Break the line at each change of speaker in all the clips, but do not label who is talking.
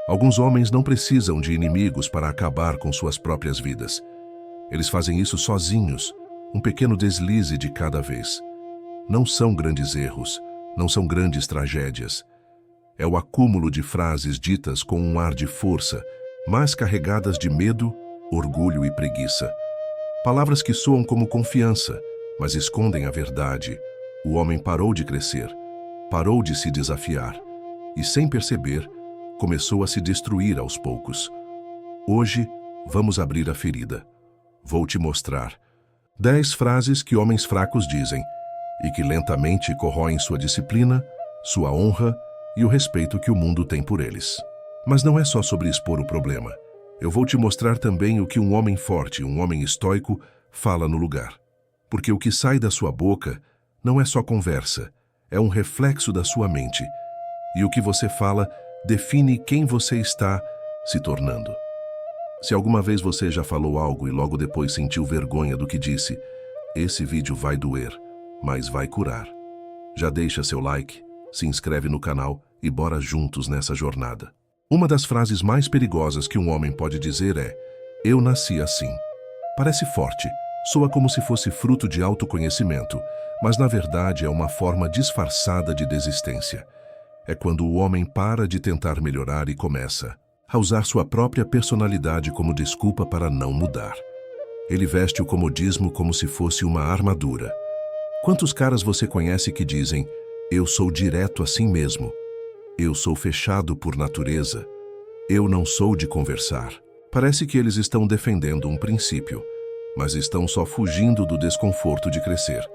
Alguns homens não precisam de inimigos para acabar com suas próprias vidas. Eles fazem isso sozinhos, um pequeno deslize de cada vez. Não são grandes erros, não são grandes tragédias. É o acúmulo de frases ditas com um ar de força, mas carregadas de medo, orgulho e preguiça. Palavras que soam como confiança, mas escondem a verdade. O homem parou de crescer, parou de se desafiar e, sem perceber, começou a se destruir aos poucos. Hoje, vamos abrir a ferida. Vou te mostrar 10 frases que homens fracos dizem e que lentamente corroem sua disciplina, sua honra e o respeito que o mundo tem por eles. Mas não é só sobre expor o problema. Eu vou te mostrar também o que um homem forte, um homem estoico, fala no lugar. Porque o que sai da sua boca não é só conversa, é um reflexo da sua mente. E o que você fala define quem você está se tornando. Se alguma vez você já falou algo e logo depois sentiu vergonha do que disse, esse vídeo vai doer, mas vai curar. Já deixa seu like, se inscreve no canal e bora juntos nessa jornada. Uma das frases mais perigosas que um homem pode dizer é: eu nasci assim. Parece forte, soa como se fosse fruto de autoconhecimento, mas na verdade é uma forma disfarçada de desistência. É quando o homem para de tentar melhorar e começa a usar sua própria personalidade como desculpa para não mudar. Ele veste o comodismo como se fosse uma armadura. Quantos caras você conhece que dizem: eu sou direto assim mesmo, eu sou fechado por natureza, eu não sou de conversar? Parece que eles estão defendendo um princípio, mas estão só fugindo do desconforto de crescer.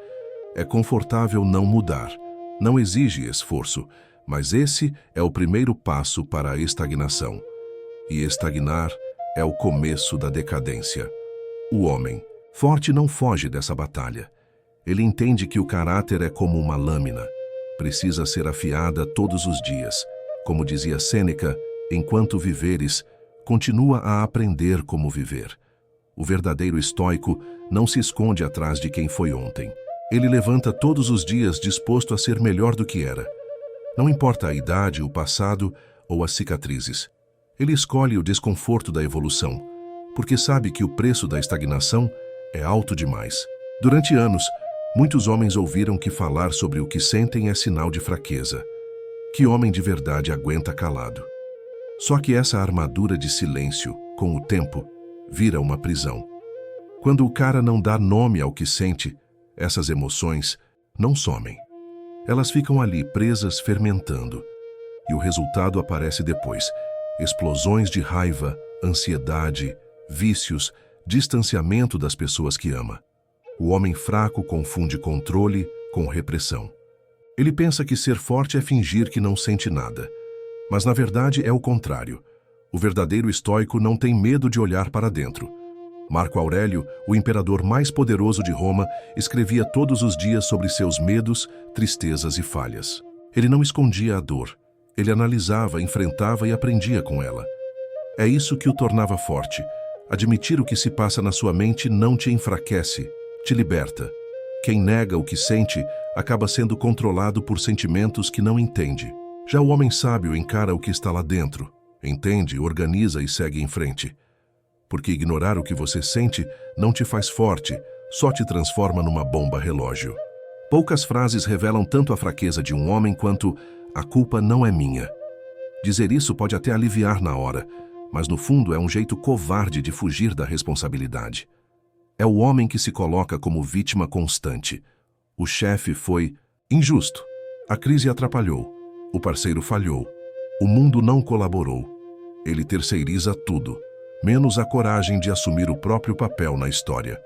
É confortável não mudar, não exige esforço, mas esse é o primeiro passo para a estagnação. E estagnar é o começo da decadência. O homem forte não foge dessa batalha. Ele entende que o caráter é como uma lâmina. Precisa ser afiada todos os dias. Como dizia Sêneca, enquanto viveres, continua a aprender como viver. O verdadeiro estoico não se esconde atrás de quem foi ontem. Ele levanta todos os dias disposto a ser melhor do que era. Não importa a idade, o passado ou as cicatrizes. Ele escolhe o desconforto da evolução, porque sabe que o preço da estagnação é alto demais. Durante anos, muitos homens ouviram que falar sobre o que sentem é sinal de fraqueza. Que homem de verdade aguenta calado? Só que essa armadura de silêncio, com o tempo, vira uma prisão. Quando o cara não dá nome ao que sente, essas emoções não somem. Elas ficam ali presas, fermentando. E o resultado aparece depois. Explosões de raiva, ansiedade, vícios, distanciamento das pessoas que ama. O homem fraco confunde controle com repressão. Ele pensa que ser forte é fingir que não sente nada. Mas na verdade é o contrário. O verdadeiro estoico não tem medo de olhar para dentro. Marco Aurélio, o imperador mais poderoso de Roma, escrevia todos os dias sobre seus medos, tristezas e falhas. Ele não escondia a dor. Ele analisava, enfrentava e aprendia com ela. É isso que o tornava forte. Admitir o que se passa na sua mente não te enfraquece, te liberta. Quem nega o que sente acaba sendo controlado por sentimentos que não entende. Já o homem sábio encara o que está lá dentro, entende, organiza e segue em frente. Porque ignorar o que você sente não te faz forte, só te transforma numa bomba relógio. Poucas frases revelam tanto a fraqueza de um homem quanto "a culpa não é minha". Dizer isso pode até aliviar na hora, mas no fundo é um jeito covarde de fugir da responsabilidade. É o homem que se coloca como vítima constante. O chefe foi injusto, a crise atrapalhou, o parceiro falhou, o mundo não colaborou. Ele terceiriza tudo, menos a coragem de assumir o próprio papel na história.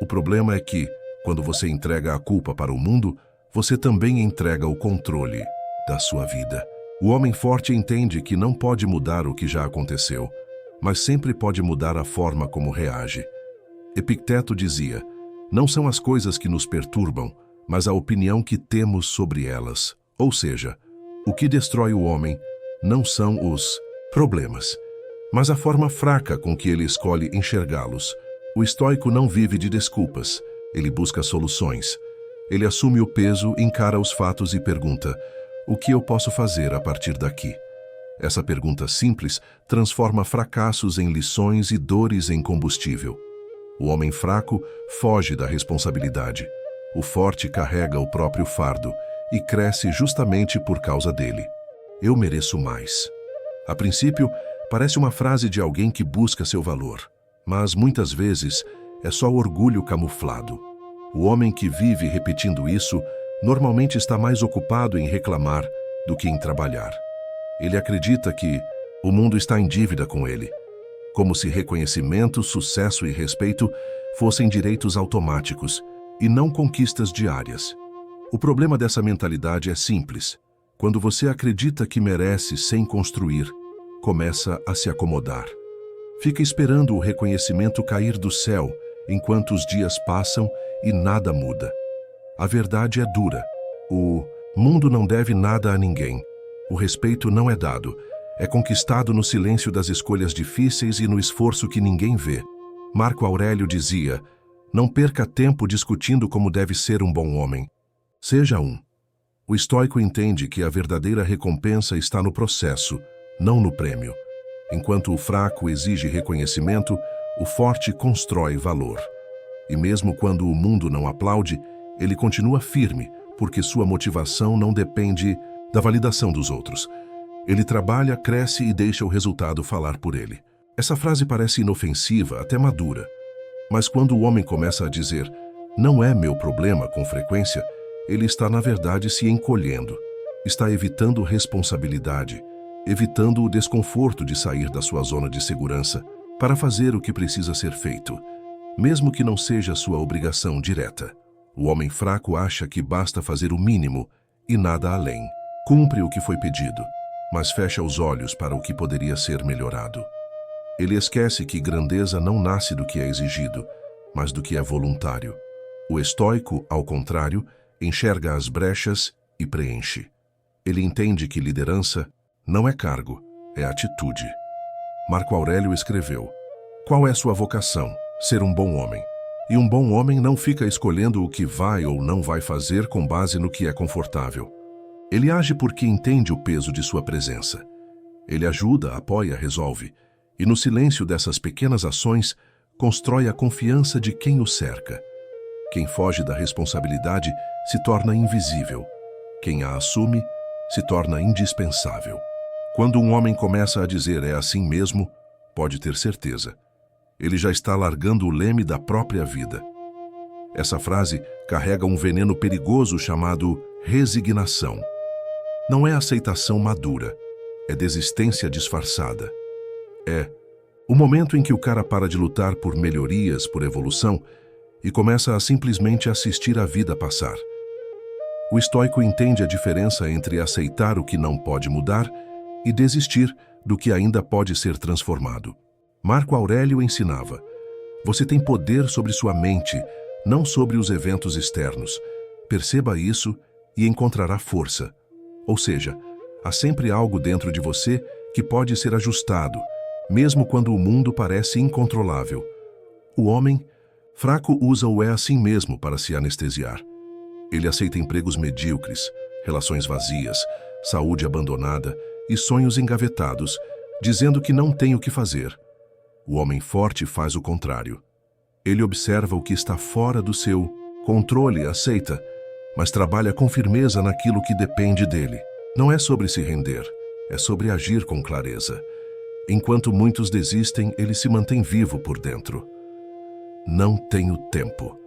O problema é que, quando você entrega a culpa para o mundo, você também entrega o controle da sua vida. O homem forte entende que não pode mudar o que já aconteceu, mas sempre pode mudar a forma como reage. Epicteto dizia: não são as coisas que nos perturbam, mas a opinião que temos sobre elas. Ou seja, o que destrói o homem não são os problemas, mas a forma fraca com que ele escolhe enxergá-los. O estoico não vive de desculpas, ele busca soluções. Ele assume o peso, encara os fatos e pergunta: o que eu posso fazer a partir daqui? Essa pergunta simples transforma fracassos em lições e dores em combustível. O homem fraco foge da responsabilidade. O forte carrega o próprio fardo e cresce justamente por causa dele. Eu mereço mais. A princípio, parece uma frase de alguém que busca seu valor, mas muitas vezes é só orgulho camuflado. O homem que vive repetindo isso normalmente está mais ocupado em reclamar do que em trabalhar. Ele acredita que o mundo está em dívida com ele, como se reconhecimento, sucesso e respeito fossem direitos automáticos e não conquistas diárias. O problema dessa mentalidade é simples. Quando você acredita que merece sem construir, começa a se acomodar. Fica esperando o reconhecimento cair do céu enquanto os dias passam e nada muda. A verdade é dura. O mundo não deve nada a ninguém. O respeito não é dado. É conquistado no silêncio das escolhas difíceis e no esforço que ninguém vê. Marco Aurélio dizia: não perca tempo discutindo como deve ser um bom homem. Seja um. O estoico entende que a verdadeira recompensa está no processo, não no prêmio. Enquanto o fraco exige reconhecimento, o forte constrói valor. E mesmo quando o mundo não aplaude, ele continua firme, porque sua motivação não depende da validação dos outros. Ele trabalha, cresce e deixa o resultado falar por ele. Essa frase parece inofensiva, até madura. Mas quando o homem começa a dizer, não é meu problema com frequência, ele está na verdade se encolhendo. Está evitando responsabilidade, evitando o desconforto de sair da sua zona de segurança para fazer o que precisa ser feito, mesmo que não seja sua obrigação direta. O homem fraco acha que basta fazer o mínimo e nada além. Cumpre o que foi pedido, mas fecha os olhos para o que poderia ser melhorado. Ele esquece que grandeza não nasce do que é exigido, mas do que é voluntário. O estoico, ao contrário, enxerga as brechas e preenche. Ele entende que liderança não é cargo, é atitude. Marco Aurélio escreveu: qual é sua vocação? Ser um bom homem. E um bom homem não fica escolhendo o que vai ou não vai fazer com base no que é confortável. Ele age porque entende o peso de sua presença. Ele ajuda, apoia, resolve. E no silêncio dessas pequenas ações, constrói a confiança de quem o cerca. Quem foge da responsabilidade se torna invisível. Quem a assume se torna indispensável. Quando um homem começa a dizer é assim mesmo, pode ter certeza. Ele já está largando o leme da própria vida. Essa frase carrega um veneno perigoso chamado resignação. Não é aceitação madura, é desistência disfarçada. É o momento em que o cara para de lutar por melhorias, por evolução, e começa a simplesmente assistir a vida passar. O estoico entende a diferença entre aceitar o que não pode mudar e desistir do que ainda pode ser transformado. Marco Aurélio ensinava: você tem poder sobre sua mente, não sobre os eventos externos. Perceba isso e encontrará força. Ou seja, há sempre algo dentro de você que pode ser ajustado, mesmo quando o mundo parece incontrolável. O homem fraco usa o é assim mesmo para se anestesiar. Ele aceita empregos medíocres, relações vazias, saúde abandonada e sonhos engavetados, dizendo que não tem o que fazer. O homem forte faz o contrário. Ele observa o que está fora do seu controle, aceita, mas trabalha com firmeza naquilo que depende dele. Não é sobre se render, é sobre agir com clareza. Enquanto muitos desistem, ele se mantém vivo por dentro. Não tenho tempo.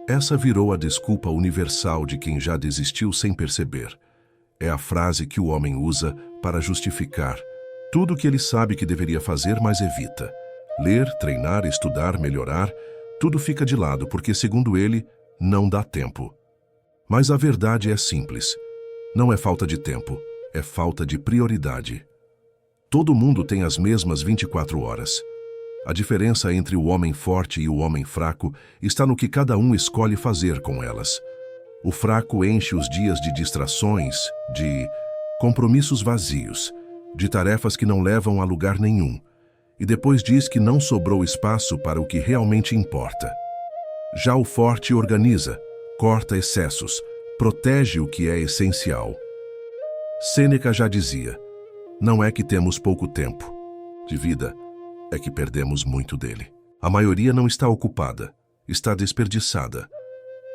Essa virou a desculpa universal de quem já desistiu sem perceber. É a frase que o homem usa para justificar tudo o que ele sabe que deveria fazer, mas evita. Ler, treinar, estudar, melhorar, tudo fica de lado porque, segundo ele, não dá tempo. Mas a verdade é simples. Não é falta de tempo, é falta de prioridade. Todo mundo tem as mesmas 24 horas. A diferença entre o homem forte e o homem fraco está no que cada um escolhe fazer com elas. O fraco enche os dias de distrações, de compromissos vazios, de tarefas que não levam a lugar nenhum, e depois diz que não sobrou espaço para o que realmente importa. Já o forte organiza, corta excessos, protege o que é essencial. Sêneca já dizia: Não é que temos pouco tempo de vida, é que perdemos muito dele. A maioria não está ocupada, está desperdiçada.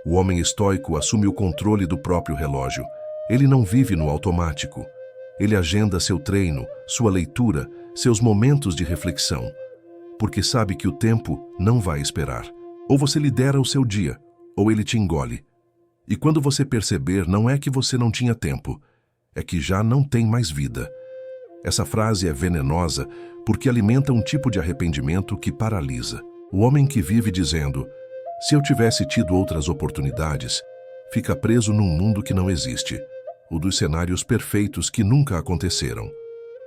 O homem estoico assume o controle do próprio relógio. Ele não vive no automático. Ele agenda seu treino, sua leitura, seus momentos de reflexão, porque sabe que o tempo não vai esperar. Ou você lidera o seu dia, ou ele te engole. E quando você perceber, não é que você não tinha tempo, é que já não tem mais vida. Essa frase é venenosa porque alimenta um tipo de arrependimento que paralisa. O homem que vive dizendo, se eu tivesse tido outras oportunidades, fica preso num mundo que não existe, o dos cenários perfeitos que nunca aconteceram.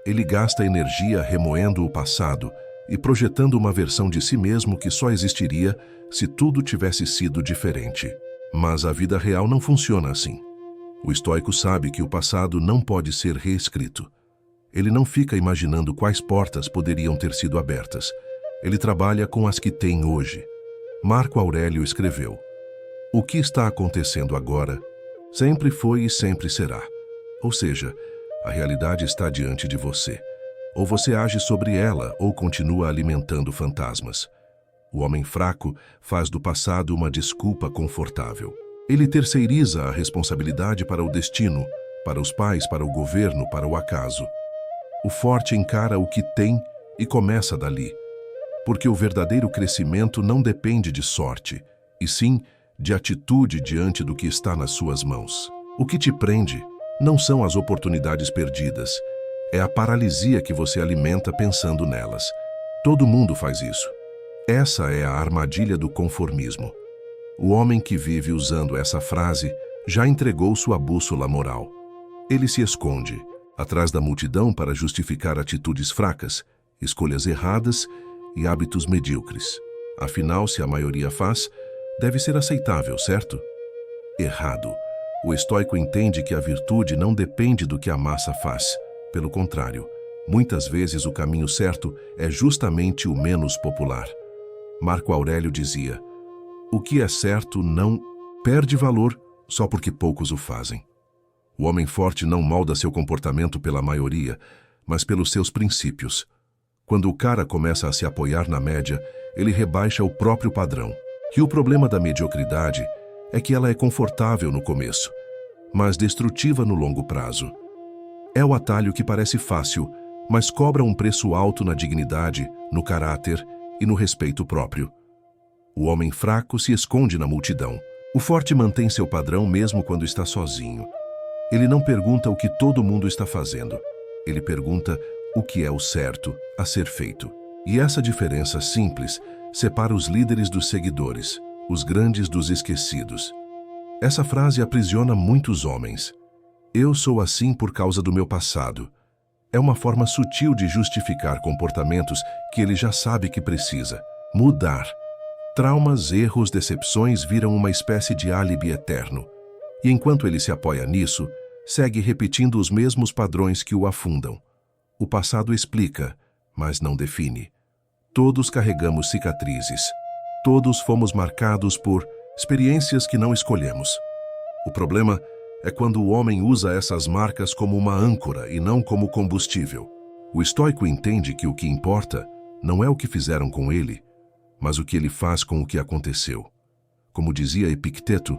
Ele gasta energia remoendo o passado e projetando uma versão de si mesmo que só existiria se tudo tivesse sido diferente. Mas a vida real não funciona assim. O estoico sabe que o passado não pode ser reescrito. Ele não fica imaginando quais portas poderiam ter sido abertas. Ele trabalha com as que tem hoje. Marco Aurélio escreveu: o que está acontecendo agora sempre foi e sempre será. Ou seja, a realidade está diante de você. Ou você age sobre ela ou continua alimentando fantasmas. O homem fraco faz do passado uma desculpa confortável. Ele terceiriza a responsabilidade para o destino, para os pais, para o governo, para o acaso. O forte encara o que tem e começa dali, porque o verdadeiro crescimento não depende de sorte, e sim de atitude diante do que está nas suas mãos. O que te prende não são as oportunidades perdidas, é a paralisia que você alimenta pensando nelas. Todo mundo faz isso. Essa é a armadilha do conformismo. O homem que vive usando essa frase já entregou sua bússola moral. Ele se esconde atrás da multidão para justificar atitudes fracas, escolhas erradas e hábitos medíocres. Afinal, se a maioria faz, deve ser aceitável, certo? Errado. O estoico entende que a virtude não depende do que a massa faz. Pelo contrário, muitas vezes o caminho certo é justamente o menos popular. Marco Aurélio dizia, o que é certo não perde valor só porque poucos o fazem. O homem forte não molda seu comportamento pela maioria, mas pelos seus princípios. Quando o cara começa a se apoiar na média, ele rebaixa o próprio padrão. E o problema da mediocridade é que ela é confortável no começo, mas destrutiva no longo prazo. É o atalho que parece fácil, mas cobra um preço alto na dignidade, no caráter e no respeito próprio. O homem fraco se esconde na multidão. O forte mantém seu padrão mesmo quando está sozinho. Ele não pergunta o que todo mundo está fazendo. Ele pergunta o que é o certo a ser feito. E essa diferença simples separa os líderes dos seguidores, os grandes dos esquecidos. Essa frase aprisiona muitos homens. Eu sou assim por causa do meu passado. É uma forma sutil de justificar comportamentos que ele já sabe que precisa mudar. Traumas, erros, decepções viram uma espécie de álibi eterno. E enquanto ele se apoia nisso, segue repetindo os mesmos padrões que o afundam. O passado explica, mas não define. Todos carregamos cicatrizes. Todos fomos marcados por experiências que não escolhemos. O problema é quando o homem usa essas marcas como uma âncora e não como combustível. O estoico entende que o que importa não é o que fizeram com ele, mas o que ele faz com o que aconteceu. Como dizia Epicteto,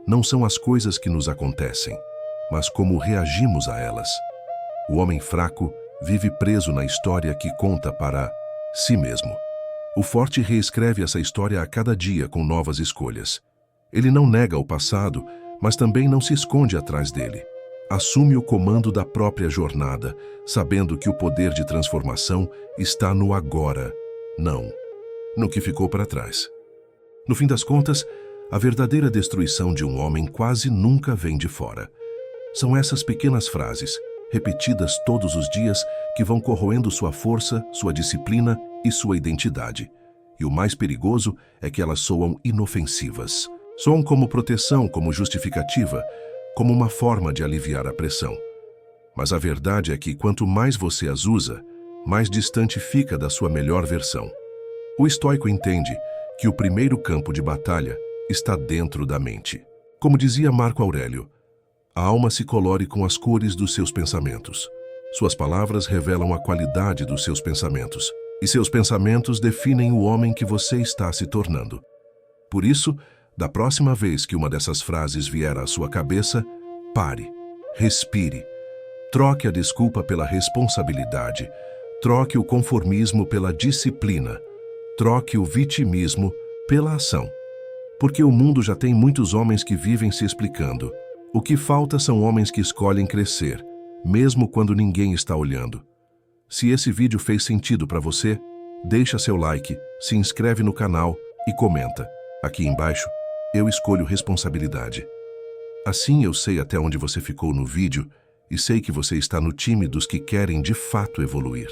não são as coisas que nos acontecem, mas como reagimos a elas. O homem fraco vive preso na história que conta para si mesmo. O forte reescreve essa história a cada dia com novas escolhas. Ele não nega o passado, mas também não se esconde atrás dele. Assume o comando da própria jornada, sabendo que o poder de transformação está no agora, não no que ficou para trás. No fim das contas, a verdadeira destruição de um homem quase nunca vem de fora. São essas pequenas frases, repetidas todos os dias, que vão corroendo sua força, sua disciplina e sua identidade. E o mais perigoso é que elas soam inofensivas. Soam como proteção, como justificativa, como uma forma de aliviar a pressão. Mas a verdade é que quanto mais você as usa, mais distante fica da sua melhor versão. O estoico entende que o primeiro campo de batalha está dentro da mente. Como dizia Marco Aurélio, a alma se colore com as cores dos seus pensamentos. Suas palavras revelam a qualidade dos seus pensamentos, e seus pensamentos definem o homem que você está se tornando. Por isso, da próxima vez que uma dessas frases vier à sua cabeça, pare, respire, troque a desculpa pela responsabilidade, troque o conformismo pela disciplina, troque o vitimismo pela ação. Porque o mundo já tem muitos homens que vivem se explicando. O que falta são homens que escolhem crescer, mesmo quando ninguém está olhando. Se esse vídeo fez sentido para você, deixa seu like, se inscreve no canal e comenta. Aqui embaixo, eu escolho responsabilidade. Assim eu sei até onde você ficou no vídeo e sei que você está no time dos que querem de fato evoluir.